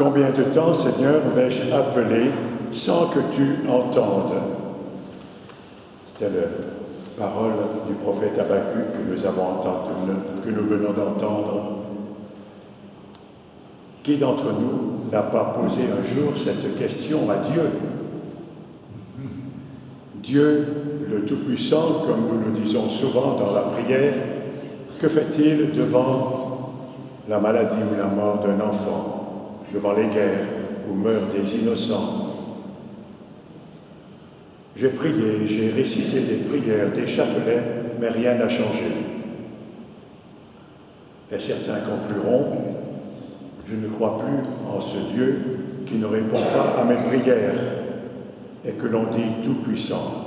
Combien de temps, Seigneur, vais-je appeler sans que tu entendes? C'était la parole du prophète Habacuc que nous venons d'entendre. Qui d'entre nous n'a pas posé un jour cette question à Dieu? Dieu, le Tout-Puissant, comme nous le disons souvent dans la prière, que fait-il devant la maladie ou la mort d'un enfant, devant les guerres où meurent des innocents? J'ai prié, j'ai récité des prières, des chapelets, mais rien n'a changé. Et certains concluront: je ne crois plus en ce Dieu qui ne répond pas à mes prières et que l'on dit tout-puissant.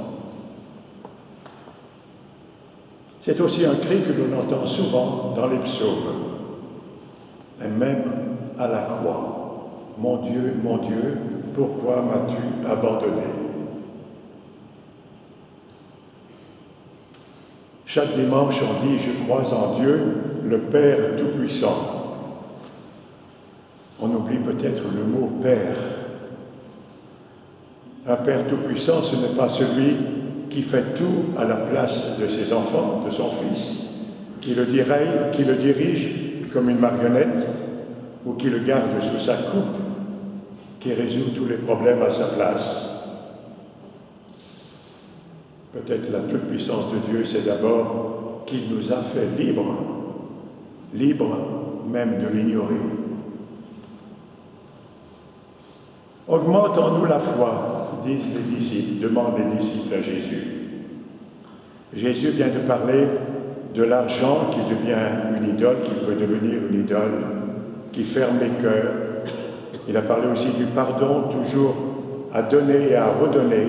C'est aussi un cri que l'on entend souvent dans les psaumes, et même à la croix. Mon Dieu, pourquoi m'as-tu abandonné? Chaque dimanche, on dit: je crois en Dieu, le Père Tout-Puissant. On oublie peut-être le mot « Père ». Un Père Tout-Puissant, ce n'est pas celui qui fait tout à la place de ses enfants, de son Fils, qui le dirige comme une marionnette ou qui le garde sous sa coupe, qui résout tous les problèmes à sa place. Peut-être la toute-puissance de Dieu, c'est d'abord qu'il nous a fait libres même de l'ignorer. Augmente en nous la foi, disent les disciples, demandent les disciples à Jésus. Jésus vient de parler de l'argent qui devient une idole, qui peut devenir une idole, qui ferme les cœurs. Il a parlé aussi du pardon, toujours à donner et à redonner.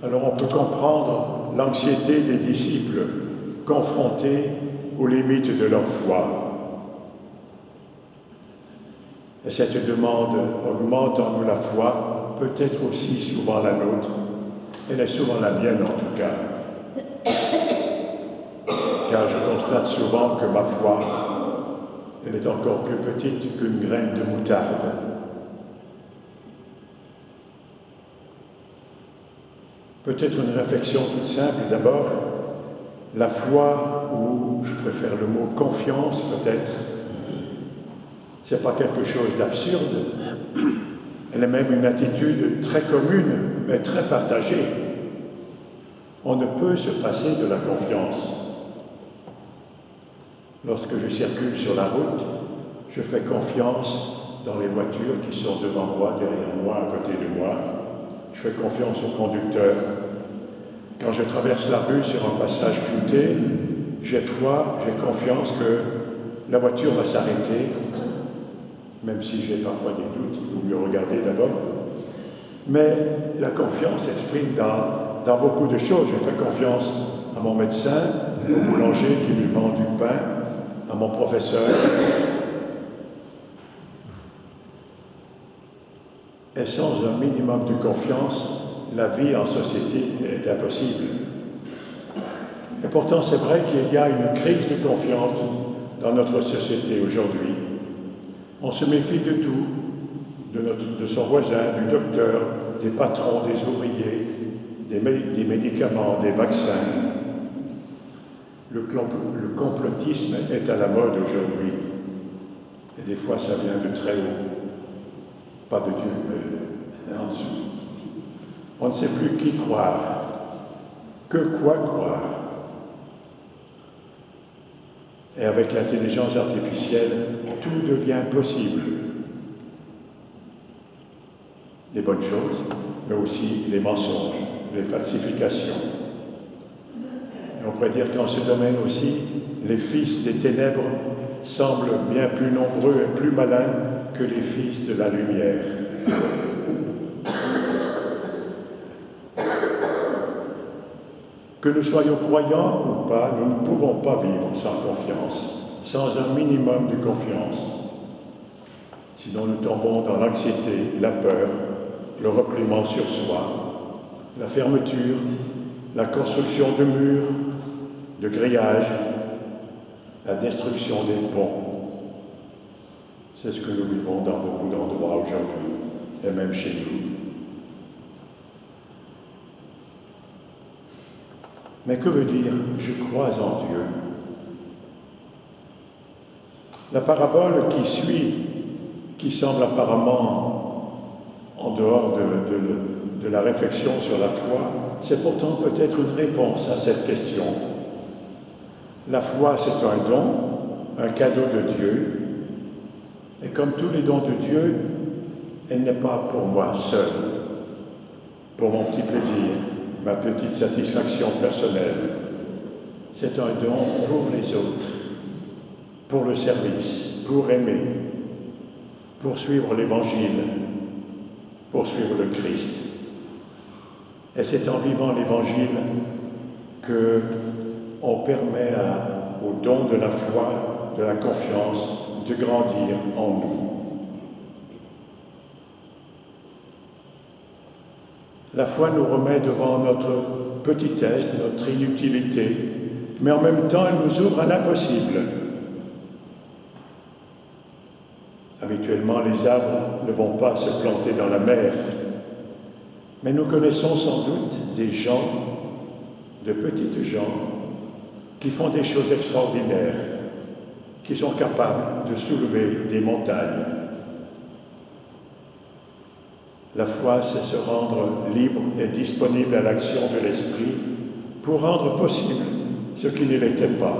Alors on peut comprendre l'anxiété des disciples confrontés aux limites de leur foi. Et cette demande augmente en nous la foi, peut-être aussi souvent la nôtre, elle est souvent la mienne en tout cas. Car je constate souvent que ma foi, elle est encore plus petite qu'une graine de moutarde. Peut-être une réflexion toute simple d'abord, la foi, ou je préfère le mot confiance peut-être, c'est pas quelque chose d'absurde, elle est même une attitude très commune, mais très partagée. On ne peut se passer de la confiance. Lorsque je circule sur la route, je fais confiance dans les voitures qui sont devant moi, derrière moi, à côté de moi. Je fais confiance au conducteur. Quand je traverse la rue sur un passage clouté, j'ai foi, j'ai confiance que la voiture va s'arrêter, même si j'ai parfois des doutes, il vaut mieux regarder d'abord. Mais la confiance s'exprime dans beaucoup de choses. Je fais confiance à mon médecin, au boulanger qui lui vend du pain, à mon professeur. Et sans un minimum de confiance, la vie en société est impossible. Et pourtant, c'est vrai qu'il y a une crise de confiance dans notre société aujourd'hui. On se méfie de tout, de son voisin, du docteur, des patrons, des ouvriers, des médicaments, des vaccins. Le complotisme est à la mode aujourd'hui. Et des fois, ça vient de très haut. Pas de Dieu, mais en dessous. On ne sait plus qui croire, que quoi croire. Et avec l'intelligence artificielle, tout devient possible. Les bonnes choses, mais aussi les mensonges, les falsifications. Et on pourrait dire qu'en ce domaine aussi, les fils des ténèbres semblent bien plus nombreux et plus malins que les fils de la lumière. Que nous soyons croyants ou pas, nous ne pouvons pas vivre sans confiance, sans un minimum de confiance. Sinon nous tombons dans l'anxiété, la peur, le repliement sur soi, la fermeture, la construction de murs, de grillages, la destruction des ponts. C'est ce que nous vivons dans beaucoup d'endroits aujourd'hui, et même chez nous. Mais que veut dire « je crois en Dieu » ? La parabole qui suit, qui semble apparemment en dehors de la réflexion sur la foi, c'est pourtant peut-être une réponse à cette question. La foi, c'est un don, un cadeau de Dieu, et comme tous les dons de Dieu, elle n'est pas pour moi seul, pour mon petit plaisir, ma petite satisfaction personnelle. C'est un don pour les autres, pour le service, pour aimer, pour suivre l'Évangile, pour suivre le Christ. Et c'est en vivant l'Évangile qu'on permet au don de la foi, de la confiance, de grandir en nous. La foi nous remet devant notre petitesse, notre inutilité, mais en même temps, elle nous ouvre à l'impossible. Habituellement, les arbres ne vont pas se planter dans la mer, mais nous connaissons sans doute des gens, de petites gens, qui font des choses extraordinaires, qui sont capables de soulever des montagnes. La foi, c'est se rendre libre et disponible à l'action de l'Esprit pour rendre possible ce qui ne l'était pas.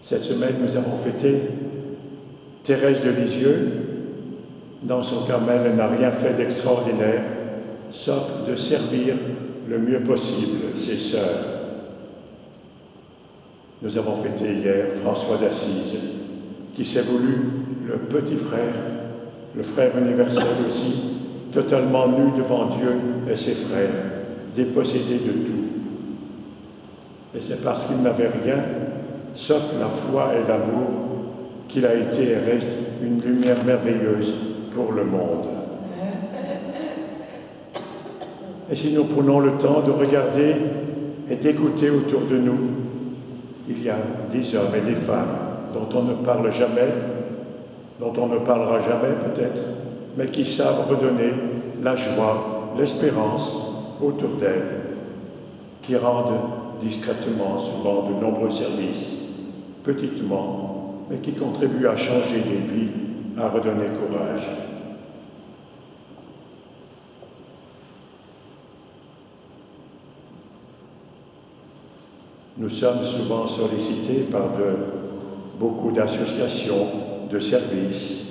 Cette semaine, nous avons fêté Thérèse de Lisieux. Dans son Carmel, elle n'a rien fait d'extraordinaire, sauf de servir le mieux possible ses sœurs. Nous avons fêté hier François d'Assise, qui s'est voulu le petit frère, le frère universel aussi, totalement nu devant Dieu et ses frères, dépossédé de tout. Et c'est parce qu'il n'avait rien, sauf la foi et l'amour, qu'il a été et reste une lumière merveilleuse pour le monde. Et si nous prenons le temps de regarder et d'écouter autour de nous, il y a des hommes et des femmes dont on ne parle jamais, dont on ne parlera jamais peut-être, mais qui savent redonner la joie, l'espérance autour d'elles, qui rendent discrètement souvent de nombreux services, petitement, mais qui contribuent à changer des vies, à redonner courage. Nous sommes souvent sollicités par beaucoup d'associations, de services,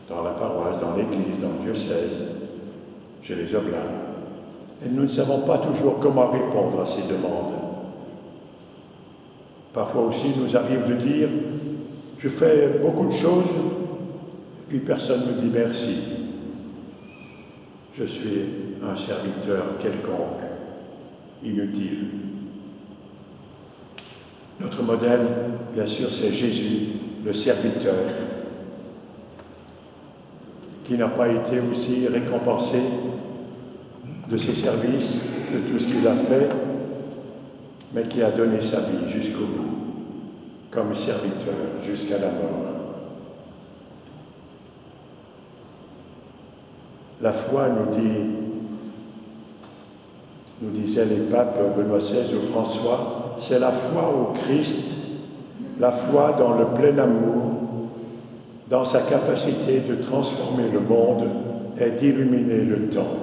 dans la paroisse, dans l'Église, dans le diocèse, chez les Oblats, et nous ne savons pas toujours comment répondre à ces demandes. Parfois aussi, il nous arrive de dire « je fais beaucoup de choses » et puis personne ne me dit merci. Je suis un serviteur quelconque, inutile. Notre modèle, bien sûr, c'est Jésus, le serviteur, qui n'a pas été aussi récompensé de ses services, de tout ce qu'il a fait, mais qui a donné sa vie jusqu'au bout, comme serviteur jusqu'à la mort. La foi nous disaient les papes Benoît XVI ou François, c'est la foi au Christ, la foi dans le plein amour, dans sa capacité de transformer le monde et d'illuminer le temps.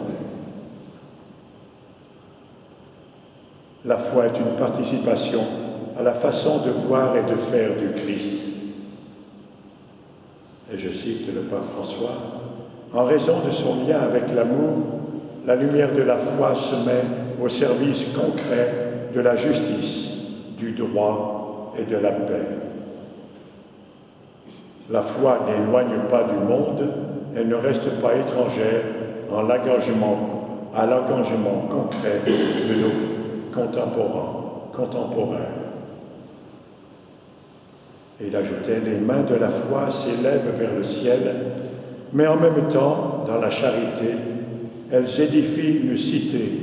La foi est une participation à la façon de voir et de faire du Christ. Et je cite le pape François, « En raison de son lien avec l'amour, la lumière de la foi se met au service concret de la justice, du droit et de la paix. La foi n'éloigne pas du monde, elle ne reste pas étrangère à l'engagement concret de nos contemporains. » Et il ajoutait, « Les mains de la foi s'élèvent vers le ciel, mais en même temps, dans la charité, elles édifient une cité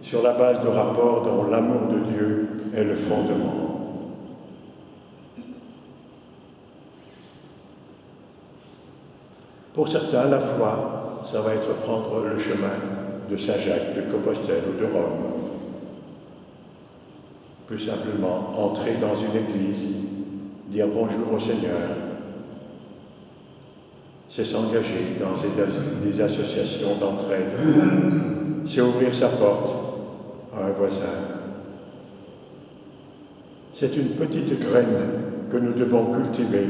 sur la base de rapports dont l'amour de Dieu est le fondement. » Pour certains, la foi, ça va être prendre le chemin de Saint-Jacques, de Compostelle ou de Rome. Plus simplement, entrer dans une église, dire bonjour au Seigneur, c'est s'engager dans des associations d'entraide, c'est ouvrir sa porte à un voisin. C'est une petite graine que nous devons cultiver.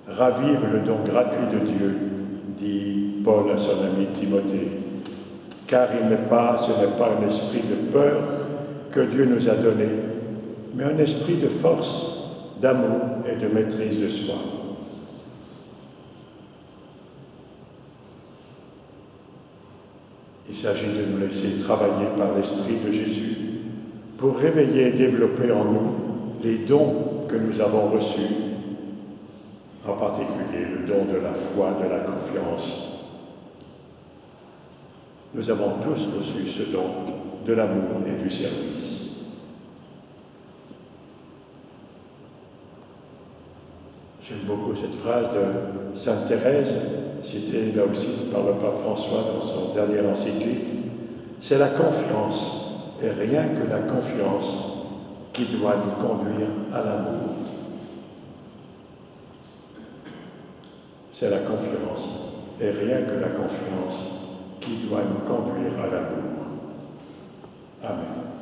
Ravive le don gratuit de Dieu, dit Paul à son ami Timothée, car ce n'est pas un esprit de peur que Dieu nous a donné, mais un esprit de force, d'amour et de maîtrise de soi. Il s'agit de nous laisser travailler par l'Esprit de Jésus pour réveiller et développer en nous les dons que nous avons reçus, en particulier le don de la foi, de la confiance. Nous avons tous reçu ce don de l'amour et du service. J'aime beaucoup cette phrase de Sainte Thérèse, citée là aussi par le pape François dans son dernier encyclique. C'est la confiance, et rien que la confiance, qui doit nous conduire à l'amour. C'est la confiance, et rien que la confiance, qui doit nous conduire à l'amour. Amen.